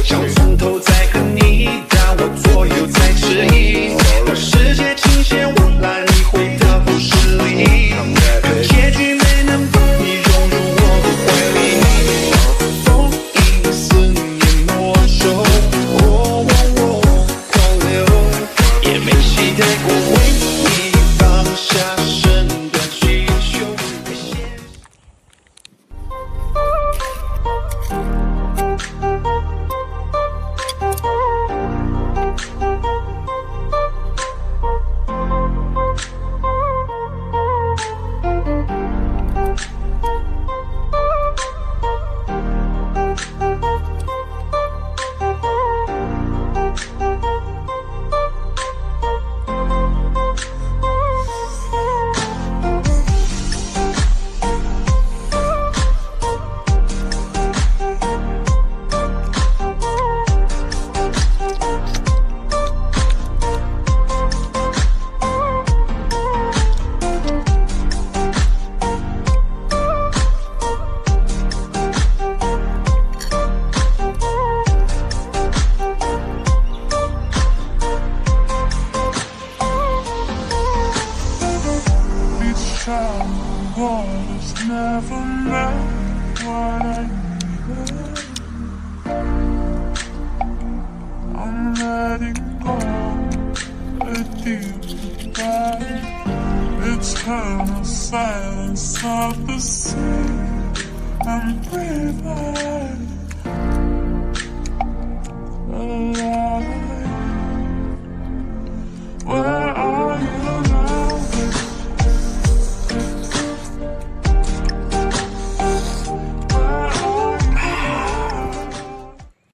想从头再和你，但我左右在迟疑。当世界倾斜，我懒理会的故事里，结局没能把你融入我的怀里。封印思念魔咒，狂流，也没期待过为你放下身段去求危险。Waters never meant what I needed. I'm letting go, a deep goodbye. Eternal silence of the sea. I'm breathing alive.